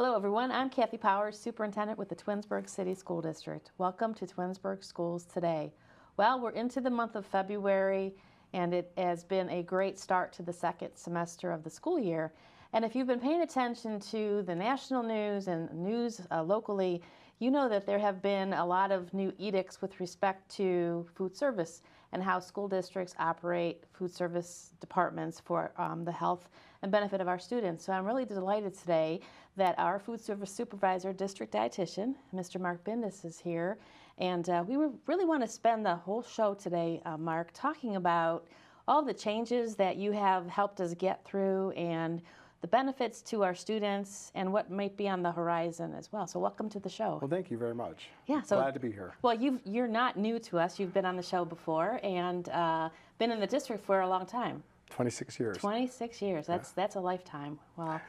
Hello everyone, I'm Kathy Powers, Superintendent with the Twinsburg City School District. Welcome to Twinsburg Schools Today. Well, we're into the month of February and it has been a great start to the second semester of the school year. And if you've been paying attention to the national news and news locally, you know that there have been a lot of new edicts with respect to food service and how school districts operate food service departments for the health and benefit of our students. So I'm really delighted today that our food service supervisor, district dietitian, Mr. Mark Bindus, is here. And we really want to spend the whole show today, Mark, talking about all the changes that you have helped us get through and the benefits to our students and what might be on the horizon as well. So welcome to the show. Well, thank you very much. Yeah, so glad to be here. Well, you're not new to us. You've been on the show before and been in the district for a long time. 26 years. 26 years. That's a lifetime. Wow.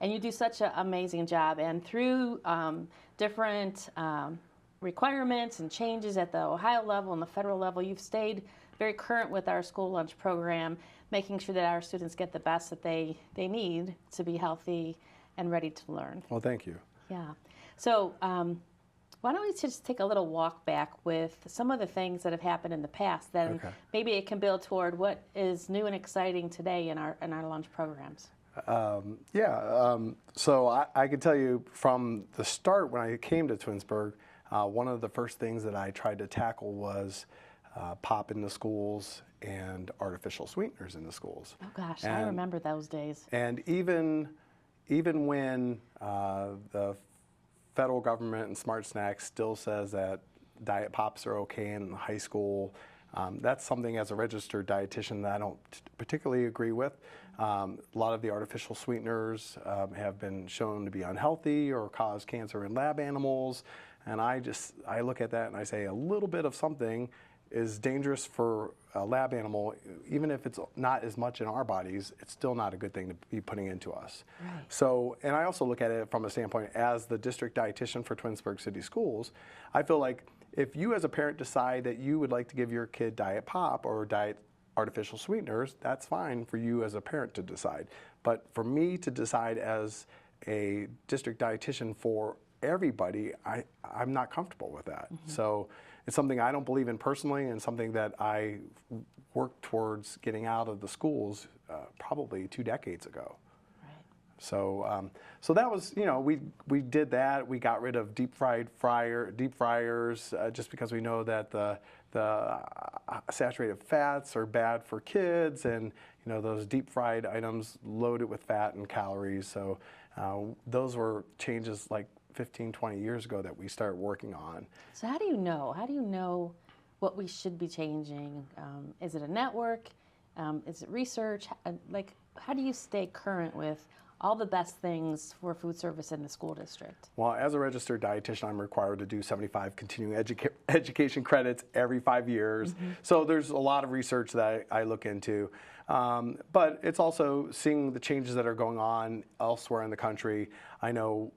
And you do such an amazing job. And through different requirements and changes at the Ohio level and the federal level, you've stayed very current with our school lunch program, making sure that our students get the best that they need to be healthy and ready to learn. Well, thank you. Yeah. So why don't we just take a little walk back with some of the things that have happened in the past, then maybe it can build toward what is new and exciting today in our lunch programs. So I can tell you from the start when I came to Twinsburg, one of the first things that I tried to tackle was pop in the schools and artificial sweeteners in the schools. Oh gosh, I remember those days. And even when the federal government and Smart Snacks still says that diet pops are okay in high school, that's something as a registered dietitian that I don't particularly agree with. A lot of the artificial sweeteners have been shown to be unhealthy or cause cancer in lab animals. And I look at that and I say a little bit of something is dangerous for a lab animal, even if it's not as much in our bodies, it's still not a good thing to be putting into us. Right. So, and I also look at it from a standpoint as the district dietitian for Twinsburg City Schools, I feel like if you as a parent decide that you would like to give your kid diet pop or diet artificial sweeteners, that's fine for you as a parent to decide. But for me to decide as a district dietitian for everybody, I'm not comfortable with that. Mm-hmm. So it's something I don't believe in personally and something that I worked towards getting out of the schools probably 2 decades ago. Right. So that was, we did that. We got rid of deep fryers just because we know that the saturated fats are bad for kids, and those deep fried items loaded with fat and calories. So those were changes like 15, 20 years ago that we started working on. So how do you know? How do you know what we should be changing? Is it a network? Is it research? How do you stay current with all the best things for food service in the school district? Well, as a registered dietitian, I'm required to do 75 continuing education credits every 5 years. Mm-hmm. So there's a lot of research that I look into. But it's also seeing the changes that are going on elsewhere in the country. I know,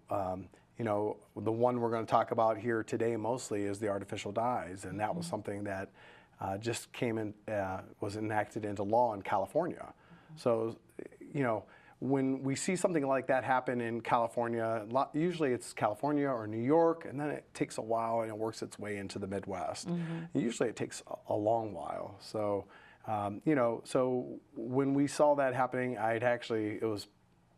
the one we're going to talk about here today mostly is the artificial dyes, and that was something that just came in, was enacted into law in California. So, when we see something like that happen in California, usually it's California or New York, and then it takes a while and it works its way into the Midwest. Mm-hmm. Usually it takes a long while. So, so when we saw that happening, it was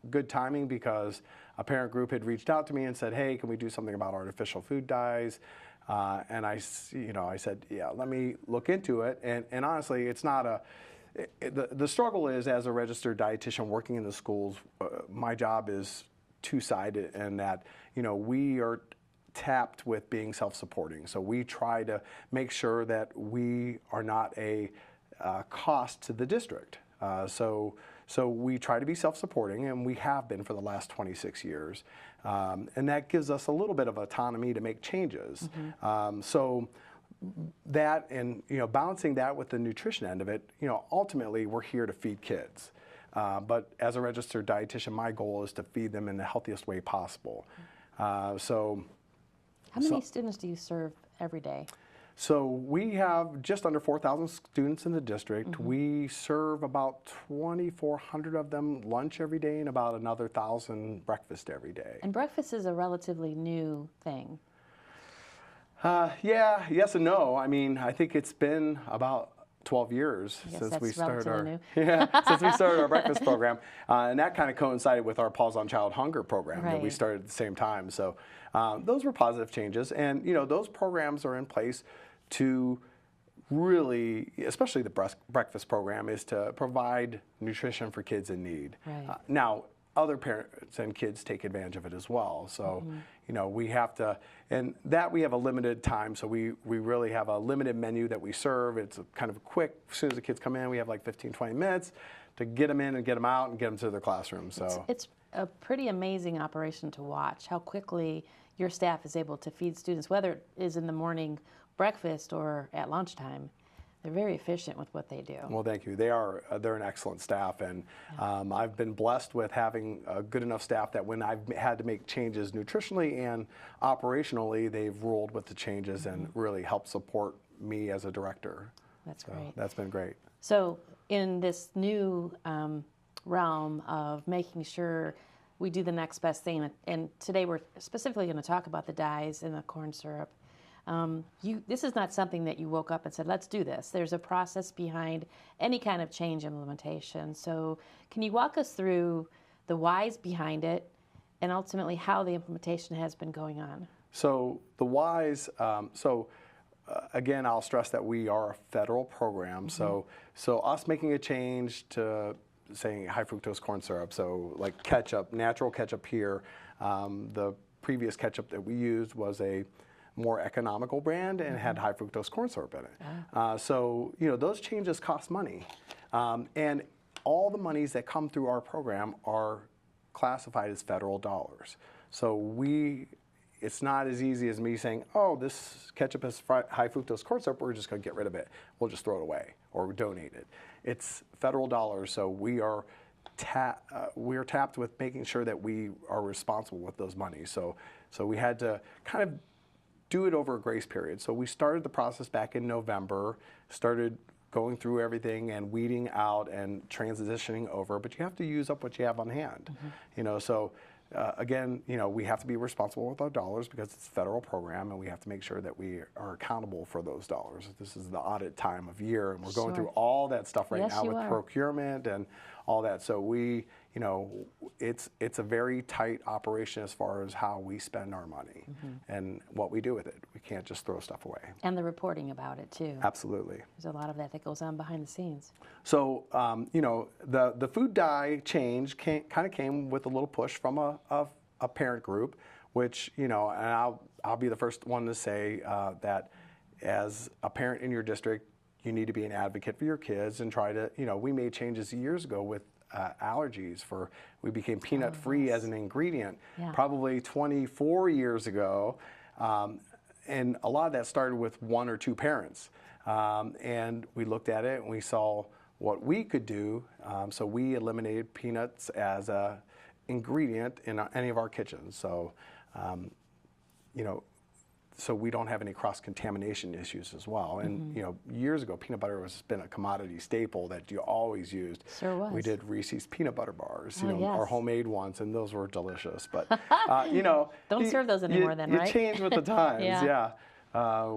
good timing because a parent group had reached out to me and said, hey, can we do something about artificial food dyes? And I said, yeah, let me look into it. And honestly, it's not the struggle is, as a registered dietitian working in the schools, my job is two-sided in that, we are tapped with being self-supporting. So we try to make sure that we are not a cost to the district. So we try to be self-supporting, and we have been for the last 26 years. And that gives us a little bit of autonomy to make changes. Mm-hmm. So that and, balancing that with the nutrition end of it, ultimately we're here to feed kids. But as a registered dietitian, my goal is to feed them in the healthiest way possible. How many students do you serve every day? So we have just under 4,000 students in the district. We serve about 2,400 of them lunch every day and about another 1,000 breakfast every day. And breakfast is a relatively new thing. Yeah, yes and no. I mean, I think it's been about 12 years since we started our breakfast program, and that kind of coincided with our Pause on Child Hunger program that we started at the same time. So those were positive changes, and those programs are in place to really, especially the breakfast program, is to provide nutrition for kids in need. Now, other parents and kids take advantage of it as well. So, we have to, and that we have a limited time. So we really have a limited menu that we serve. It's kind of quick. As soon as the kids come in, we have like 15, 20 minutes to get them in and get them out and get them to their classroom. So it's a pretty amazing operation to watch, how quickly your staff is able to feed students, whether it is in the morning breakfast or at lunchtime. They're very efficient with what they do. Well, thank you. They're an excellent staff, and I've been blessed with having a good enough staff that when I've had to make changes nutritionally and operationally, they've rolled with the changes and really helped support me as a director. That's great. That's been great. So in this new realm of making sure we do the next best thing, and today we're specifically going to talk about the dyes and the corn syrup. This is not something that you woke up and said, let's do this. There's a process behind any kind of change implementation. So can you walk us through the whys behind it and ultimately how the implementation has been going on? So the whys, again, I'll stress that we are a federal program. So us making a change to saying high fructose corn syrup, so like ketchup, natural ketchup here, the previous ketchup that we used was a more economical brand and had high fructose corn syrup in it. So those changes cost money, and all the monies that come through our program are classified as federal dollars. So it's not as easy as me saying, oh, this ketchup has high fructose corn syrup, we're just going to get rid of it. We'll just throw it away or donate it. It's federal dollars, so we are tapped with making sure that we are responsible with those monies. So we had to kind of do it over a grace period. So we started the process back in November, started going through everything and weeding out and transitioning over, but you have to use up what you have on hand. Again, we have to be responsible with our dollars because it's a federal program, and we have to make sure that we are accountable for those dollars. This is the audit time of year, and we're going through all that stuff right now with procurement and all that. So it's a very tight operation as far as how we spend our money and what we do with it. We can't just throw stuff away. And the reporting about it too. Absolutely. There's a lot of that goes on behind the scenes. So the food dye change kind of came with a little push from a parent group, which and I'll be the first one to say that as a parent in your district, you need to be an advocate for your kids and try to, we made changes years ago with allergies. We became peanut free as an ingredient probably 24 years ago. And a lot of that started with one or two parents. And we looked at it and we saw what we could do. So we eliminated peanuts as a ingredient in any of our kitchens. So, so we don't have any cross-contamination issues as well. And years ago, peanut butter has been a commodity staple that you always used. Sure was. We did Reese's peanut butter bars, our homemade ones, and those were delicious. But don't serve those anymore, then, right? You change with the times,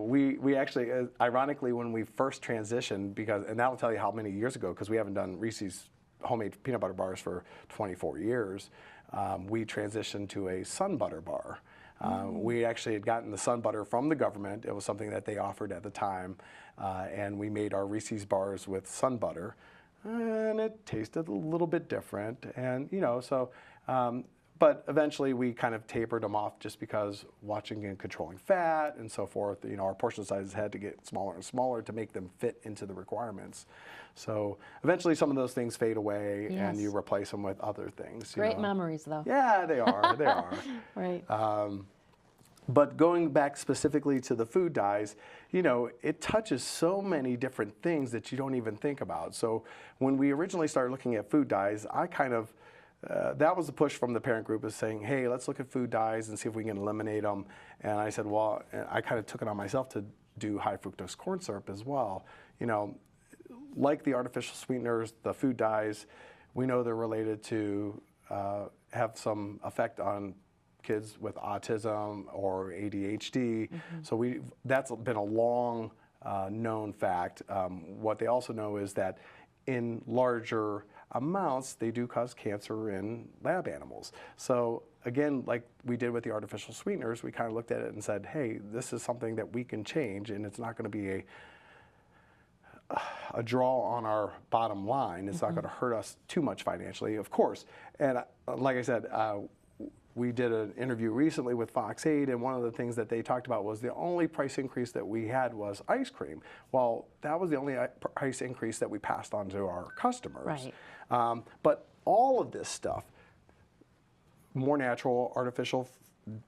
we actually, ironically, when we first transitioned, and that'll tell you how many years ago, because we haven't done Reese's homemade peanut butter bars for 24 years, we transitioned to a sun butter bar. We actually had gotten the sun butter from the government. It was something that they offered at the time, and we made our Reese's bars with sun butter, and it tasted a little bit different. And but eventually we kind of tapered them off just because watching and controlling fat and so forth. Our portion sizes had to get smaller and smaller to make them fit into the requirements. So eventually some of those things fade away and you replace them with other things. Great memories, though. Yeah, they are. They are. Right. But going back specifically to the food dyes, it touches so many different things that you don't even think about. So when we originally started looking at food dyes, I kind of that was the push from the parent group, is saying, hey, let's look at food dyes and see if we can eliminate them. And I said, well, I kind of took it on myself to do high fructose corn syrup as well. You know, like the artificial sweeteners, the food dyes, we know they're related to have some effect on kids with autism or ADHD. So that's been a long known fact. What they also know is that in larger amounts, they do cause cancer in lab animals. So again, like we did with the artificial sweeteners, we kind of looked at it and said, hey, this is something that we can change, and it's not going to be a draw on our bottom line. It's not going to hurt us too much financially, of course. And like I said, we did an interview recently with Fox 8, and one of the things that they talked about was the only price increase that we had was ice cream. Well, that was the only price increase that we passed on to our customers. Right. But all of this stuff, more natural, artificial,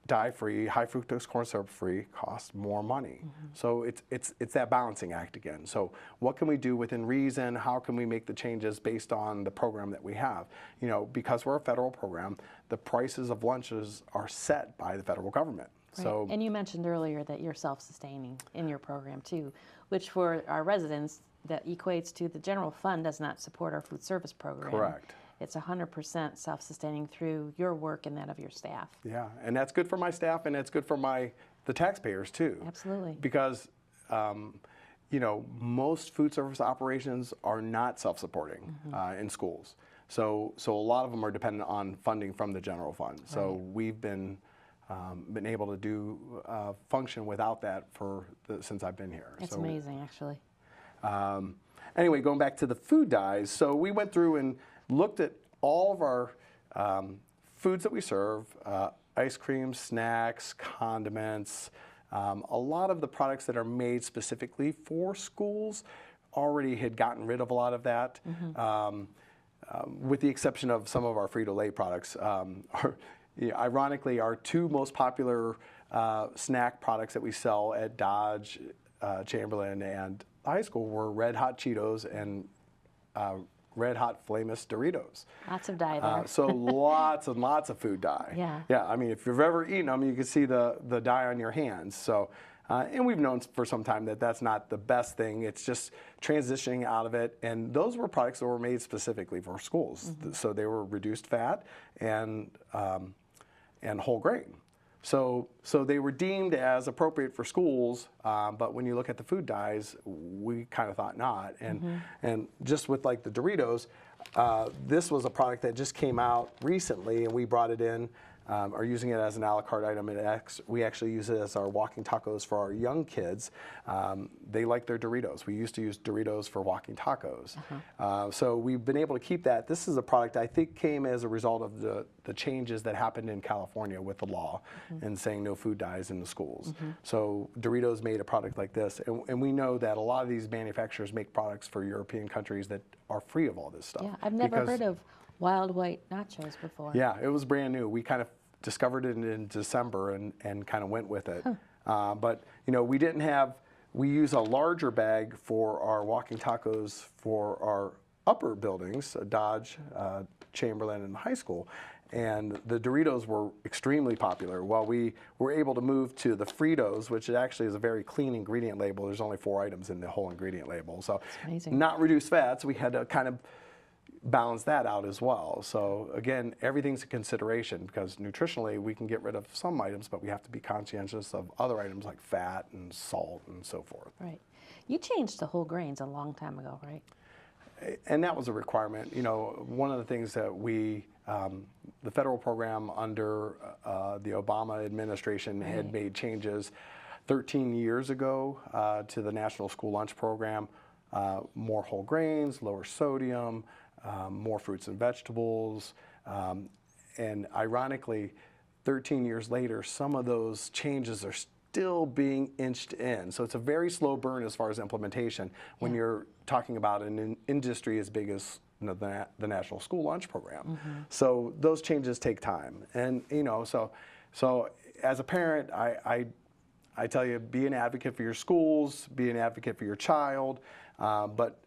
dye-free, high fructose corn syrup-free, costs more money. So it's that balancing act again. So what can we do within reason? How can we make the changes based on the program that we have? You know, because we're a federal program, the prices of lunches are set by the federal government. Right. So, and you mentioned earlier that you're self-sustaining in your program too, which for our residents, that equates to the general fund does not support our food service program. correct. It's 100% self-sustaining through your work and that of your staff. Yeah, and that's good for my staff, and it's good for the taxpayers too. Absolutely. Because you know, most food service operations are not self-supporting in schools. So a lot of them are dependent on funding from the general fund. So we've been able to do function without that since I've been here. It's amazing, actually. Anyway, going back to the food dyes, so we went through and looked at all of our foods that we serve, ice cream, snacks, condiments. A lot of the products that are made specifically for schools already had gotten rid of a lot of that, with the exception of some of our Frito-Lay products. Ironically, our two most popular snack products that we sell at Dodge, Chamberlain, and high school were Red Hot Cheetos and Red Hot Flamus Doritos. Lots of dye there. So lots and lots of food dye. Yeah. Yeah, I mean, if you've ever eaten them, you can see the dye on your hands. So, and we've known for some time that that's not the best thing. It's just transitioning out of it. And those were products that were made specifically for schools. So they were reduced fat and whole grain. So they were deemed as appropriate for schools, but when you look at the food dyes, we kind of thought not. And just with like the Doritos, this was a product that just came out recently, and we brought it in, are using it as an a la carte item. We actually use it as our walking tacos for our young kids. They like their Doritos. We used to use Doritos for walking tacos. So we've been able to keep that. This is a product I think came as a result of the changes that happened in California with the law and saying no food dyes in the schools. So Doritos made a product like this. And we know that a lot of these manufacturers make products for European countries that are free of all this stuff. Yeah, I've never heard of Wild White nachos before. Yeah, it was brand new. We kind of discovered it in December and kind of went with it. But you know, we use a larger bag for our walking tacos for our upper buildings, Dodge, Chamberlain, and high school. And the Doritos were extremely popular. Well, we were able to move to the Fritos, which actually is a very clean ingredient label. There's only 4 items in the whole ingredient label. So not reduced fats. We had to kind of balance that out as well. So again, everything's a consideration because nutritionally we can get rid of some items, but we have to be conscientious of other items like fat and salt and so forth. Right. You changed to whole grains a long time ago, right? And that was a requirement. You know, one of the things that the federal program under the Obama administration had made changes 13 years ago to the National School Lunch Program. More whole grains, lower sodium, more fruits and vegetables. And ironically, 13 years later, some of those changes are still being inched in. So it's a very slow burn as far as implementation when you're talking about an industry as big as the National School Lunch Program. So those changes take time. And, you know, so as a parent, I tell you, be an advocate for your schools, be an advocate for your child, but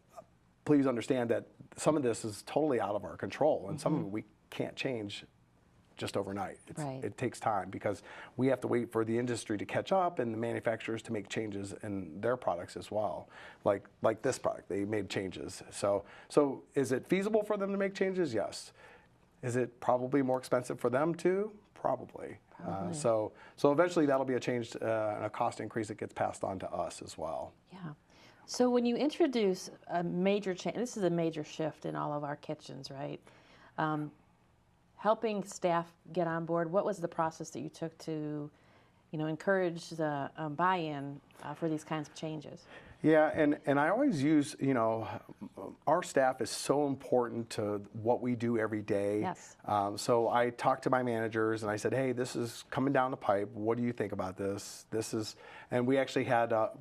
please understand that some of this is totally out of our control, and some of it we can't change just overnight. Right. It takes time because we have to wait for the industry to catch up and the manufacturers to make changes in their products as well. Like this product, they made changes. So is it feasible for them to make changes? Yes. Is it probably more expensive for them too? Probably. So eventually that'll be a change and a cost increase that gets passed on to us as well. Yeah. So when you introduce a major change, this is a major shift in all of our kitchens, right? Helping staff get on board, what was the process that you took to, encourage the buy-in for these kinds of changes? Yeah, and I always use, our staff is so important to what we do every day. Yes. So I talked to my managers and I said, hey, this is coming down the pipe. What do you think about this? And we actually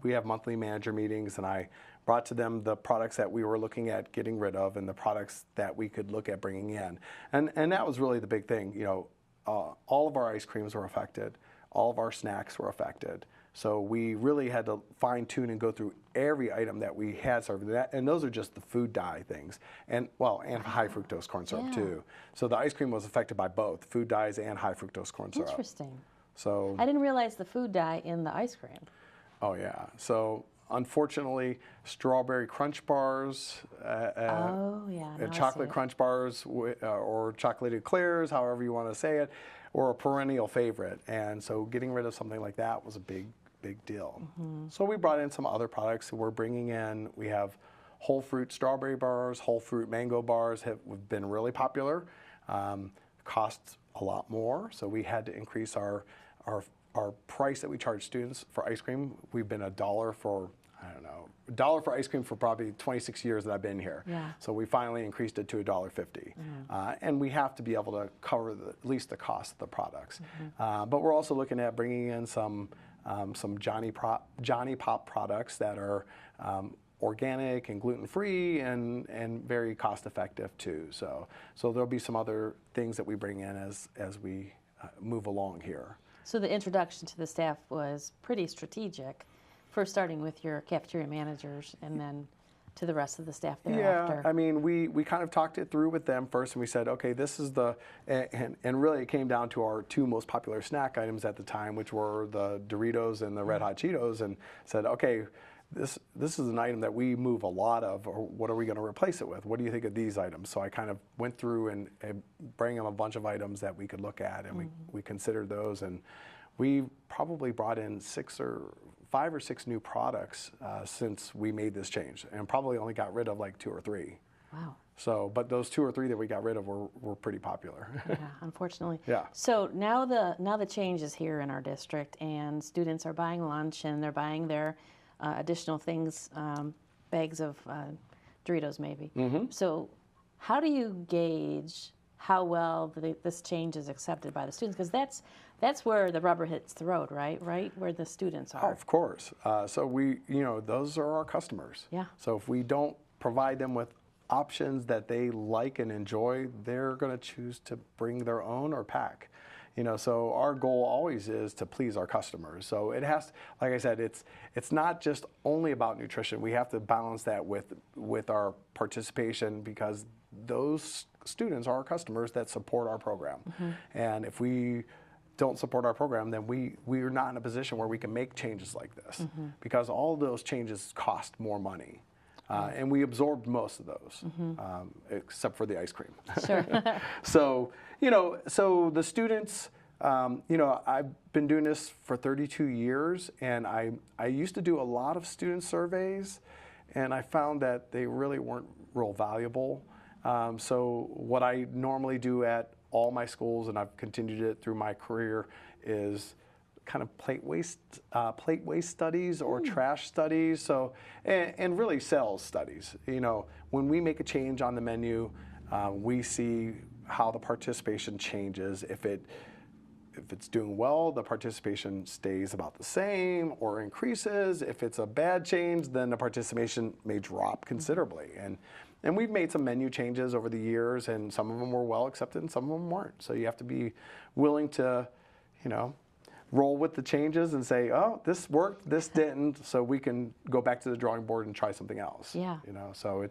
we have monthly manager meetings, and I brought to them the products that we were looking at getting rid of and the products that we could look at bringing in. And that was really the big thing. All of our ice creams were affected. All of our snacks were affected. So we really had to fine tune and go through every item that we had served. And those are just the food dye things. And high fructose corn syrup too. So the ice cream was affected by both food dyes and high fructose corn syrup. Interesting. So I didn't realize the food dye in the ice cream. Oh yeah. So unfortunately, strawberry crunch bars, chocolate crunch bars, or chocolate eclairs, however you want to say it, or a perennial favorite. And so getting rid of something like that was a big deal. So we brought in some other products that we're bringing in. We have whole fruit strawberry bars, whole fruit mango bars have been really popular. Costs a lot more, so we had to increase our price that we charge students for ice cream. We've been $1 for, $1 for ice cream for probably 26 years that I've been here. Yeah. So we finally increased it to $1.50. And we have to be able to cover at least the cost of the products. But we're also looking at bringing in some Johnny Pop products that are organic and gluten-free and very cost-effective too. So there'll be some other things that we bring in as we move along here. So the introduction to the staff was pretty strategic, first starting with your cafeteria managers and then to the rest of the staff thereafter. Yeah, I mean, we kind of talked it through with them first, and we said, okay, this is and really it came down to our two most popular snack items at the time, which were the Doritos and the Red Hot Cheetos, and said, okay, this is an item that we move a lot of, or what are we going to replace it with? What do you think of these items? So I kind of went through and bring them a bunch of items that we could look at, and we considered those, and we probably brought in 5 or 6 new products since we made this change, and probably only got rid of like 2 or 3. Wow. So, but those 2 or 3 that we got rid of were pretty popular. Yeah, unfortunately. Yeah. So now the change is here in our district, and students are buying lunch and they're buying their additional things, bags of Doritos maybe. So how do you gauge how well this change is accepted by the students? Because that's where the rubber hits the road, right? Right where the students are. Oh, of course. So those are our customers. Yeah. So if we don't provide them with options that they like and enjoy, they're going to choose to bring their own or pack. So our goal always is to please our customers. So it has, like I said, it's not just only about nutrition. We have to balance that with our participation, because those students are our customers that support our program. And if we don't support our program, then we are not in a position where we can make changes like this, because all of those changes cost more money. And we absorbed most of those, except for the ice cream. Sure. So the students, I've been doing this for 32 years, and I used to do a lot of student surveys, and I found that they really weren't real valuable. So what I normally do at all my schools, and I've continued it through my career, is kind of plate waste studies or trash studies. So and really sales studies. When we make a change on the menu, we see how the participation changes. If it's doing well, the participation stays about the same or increases. If it's a bad change, then the participation may drop considerably. And we've made some menu changes over the years, and some of them were well accepted and some of them weren't. So you have to be willing to, roll with the changes and say, oh, this worked, this didn't, so we can go back to the drawing board and try something else. Yeah. So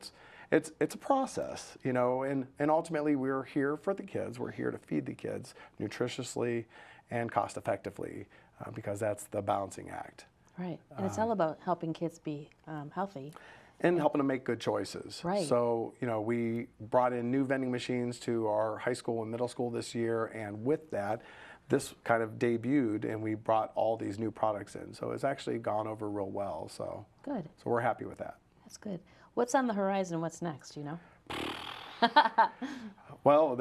it's a process, you know, and ultimately we're here for the kids. We're here to feed the kids nutritiously and cost effectively, because that's the balancing act. Right, and it's all about helping kids be healthy. And helping them make good choices. Right. So, you know, we brought in new vending machines to our high school and middle school this year, and with that, this kind of debuted, and we brought all these new products in. So it's actually gone over real well. So Good. So we're happy with that. That's good. What's on the horizon? What's next? You know. Well,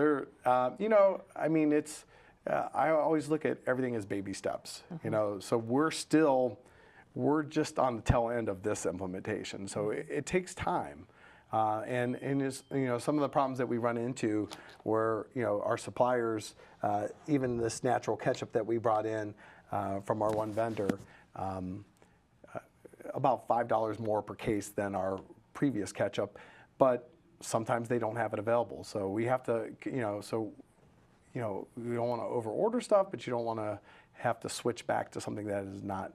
you know, I mean, it's. I always look at everything as baby steps. You know, so we're just on the tail end of this implementation, so it takes time. And it's, you know, some of the problems that we run into where, you know, our suppliers, even this natural ketchup that we brought in from our one vendor, about $5 more per case than our previous ketchup, but sometimes they don't have it available. So we have to, you know, you don't want to over order stuff, but you don't want to have to switch back to something that is not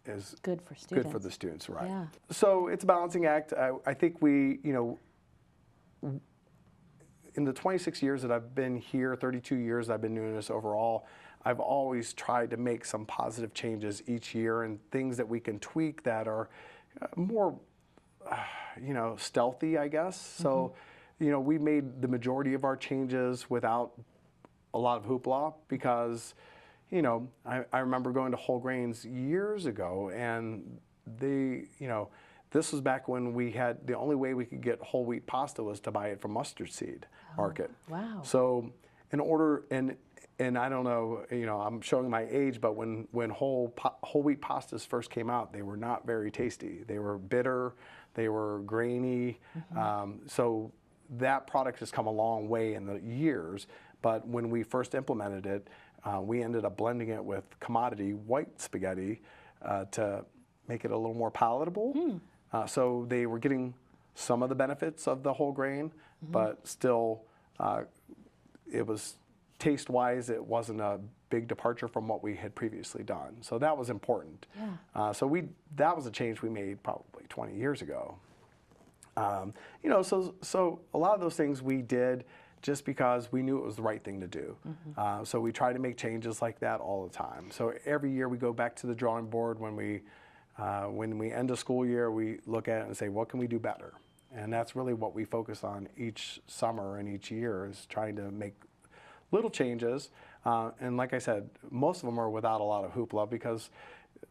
is good for students. Good for the students, right? Yeah. So it's a balancing act. I think we, you know, in the 26 years that I've been here, 32 years I've been doing this overall, I've always tried to make some positive changes each year and things that we can tweak that are more, you know, stealthy, I guess. So, you know, we made the majority of our changes without a lot of hoopla because, you know, I remember going to Whole Grains years ago, and they, you know, this was back when we had, the only way we could get whole wheat pasta was to buy it from Mustard Seed Market. Wow. So in order, and I don't know, you know, I'm showing my age, but when whole wheat pastas first came out, they were not very tasty. They were bitter, they were grainy. So that product has come a long way in the years, but when we first implemented it, we ended up blending it with commodity white spaghetti to make it a little more palatable. So they were getting some of the benefits of the whole grain, but still, it was taste-wise, it wasn't a big departure from what we had previously done. So that was important. Yeah. So that was a change we made probably 20 years ago. You know, so a lot of those things we did just because we knew it was the right thing to do. So we try to make changes like that all the time. So every year we go back to the drawing board when we end a school year, we look at it and say, what can we do better? And that's really what we focus on each summer and each year, is trying to make little changes. And like I said, most of them are without a lot of hoopla because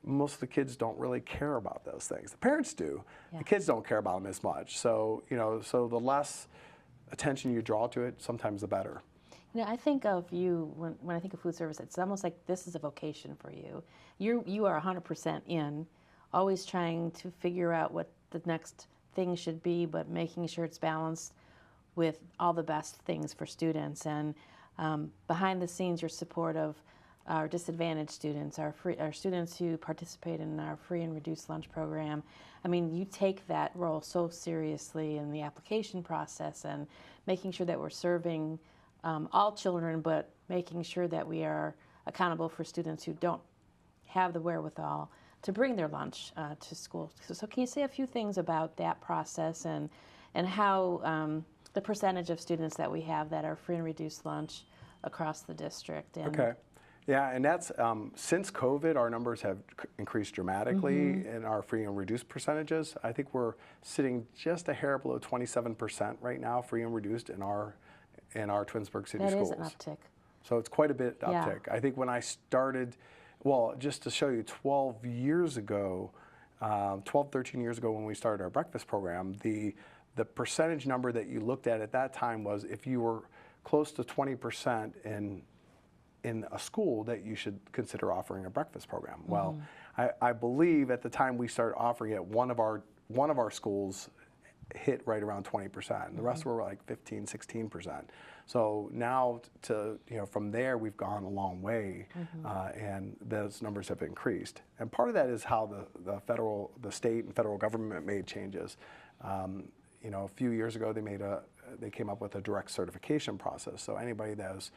most of the kids don't really care about those things. The parents do. Yeah. The kids don't care about them as much. So, you know, so the less attention you draw to it, sometimes the better. You know, I think of you, when I think of food service, it's almost like this is a vocation for you. You are 100% in, always trying to figure out what the next thing should be, but making sure it's balanced with all the best things for students. And behind the scenes, your support of our disadvantaged students, our students who participate in our free and reduced lunch program. I mean, you take that role so seriously in the application process and making sure that we're serving all children, but making sure that we are accountable for students who don't have the wherewithal to bring their lunch to school. So can you say a few things about that process and how the percentage of students that we have that are free and reduced lunch across the district? And okay. Yeah, and that's, since COVID, our numbers have increased dramatically in our free and reduced percentages. I think we're sitting just a hair below 27% right now, free and reduced in our Twinsburg City schools. That is an uptick. So it's quite a bit Yeah. uptick. I think when I started, well, just to show you, 12 years ago, 13 years ago when we started our breakfast program, the percentage number that you looked at that time was if you were close to 20% in a school that you should consider offering a breakfast program. Well, I believe at the time we started offering it, one of our schools hit right around 20%. And the rest were like 15, 16%. So now from there we've gone a long way, and those numbers have increased. And part of that is how the state and federal government made changes. You know, a few years ago they came up with a direct certification process. So anybody that was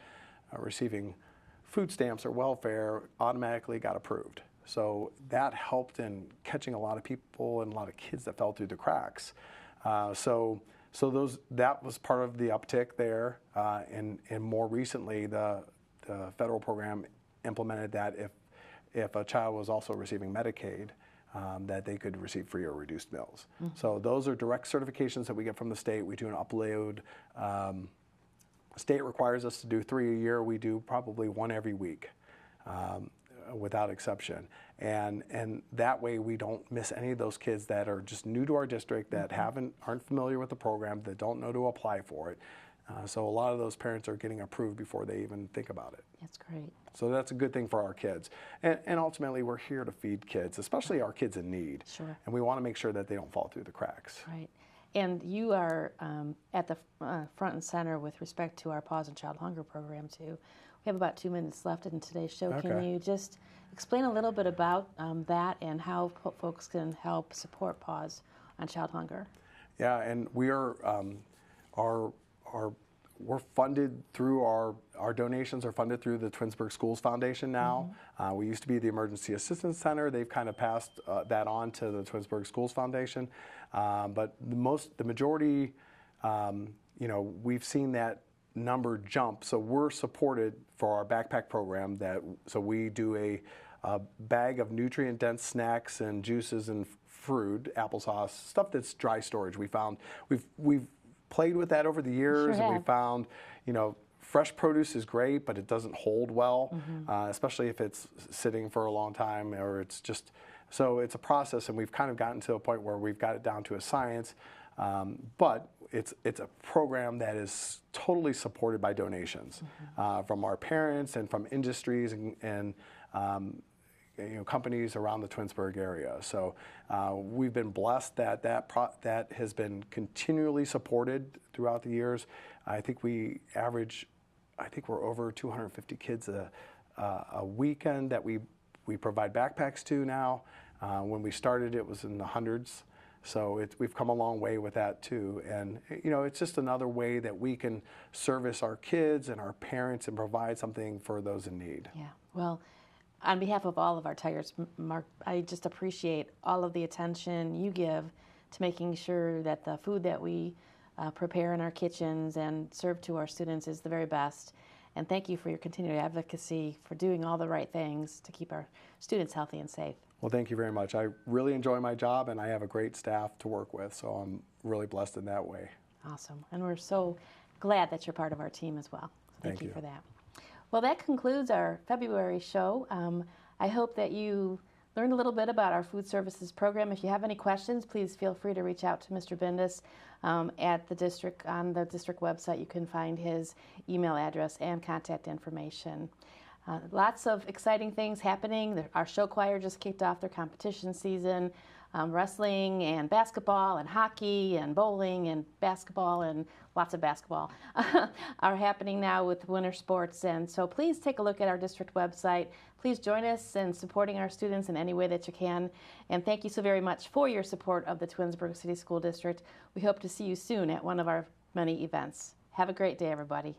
receiving food stamps or welfare automatically got approved. So that helped in catching a lot of people and a lot of kids that fell through the cracks. That was part of the uptick there, and more recently, the federal program implemented that if a child was also receiving Medicaid, that they could receive free or reduced meals. So those are direct certifications that we get from the state. We do an upload. State requires us to do 3 a year. We do probably 1 every week, without exception. And that way we don't miss any of those kids that are just new to our district, that aren't familiar with the program, that don't know to apply for it. So a lot of those parents are getting approved before they even think about it. That's great. So that's a good thing for our kids. And ultimately, we're here to feed kids, especially our kids in need. Sure. And we want to make sure that they don't fall through the cracks. Right. And you are at the front and center with respect to our Pause and Child Hunger program, too. We have about 2 minutes left in today's show. Okay. Can you just explain a little bit about that and how folks can help support Pause on Child Hunger? Yeah, and we are, we're funded through our donations are funded through the Twinsburg Schools Foundation now. We used to be the Emergency Assistance Center. They've kind of passed that on to the Twinsburg Schools Foundation. But the majority, we've seen that number jump. So we're supported for our backpack program. So we do a bag of nutrient-dense snacks and juices and fruit, applesauce, stuff that's dry storage. We've played with that over the years, Sure and we have. found, fresh produce is great, but it doesn't hold well, especially if it's sitting for a long time, or it's just, so it's a process, and we've kind of gotten to a point where we've got it down to a science, but it's a program that is totally supported by donations from our parents and from industries and companies around the Twinsburg area. So we've been blessed that has been continually supported throughout the years. I think we're over 250 kids a weekend that we provide backpacks to now. When we started, it was in the hundreds. So we've come a long way with that too. And it's just another way that we can service our kids and our parents and provide something for those in need. Yeah, well, on behalf of all of our Tigers, Mark, I just appreciate all of the attention you give to making sure that the food that we prepare in our kitchens and serve to our students is the very best. And thank you for your continued advocacy for doing all the right things to keep our students healthy and safe. Well, thank you very much. I really enjoy my job, and I have a great staff to work with, so I'm really blessed in that way. Awesome. And we're so glad that you're part of our team as well. Thank you for that. Well, that concludes our February show. I hope that you learned a little bit about our food services program. If you have any questions, please feel free to reach out to Mr. Bindus at the district. On the district website, you can find his email address and contact information. Lots of exciting things happening. Our show choir just kicked off their competition season. Wrestling and basketball and hockey and bowling and basketball and lots of basketball are happening now with winter sports. And so please take a look at our district website. Please join us in supporting our students in any way that you can. And thank you so very much for your support of the Twinsburg City School District. We hope to see you soon at one of our many events. Have a great day, everybody.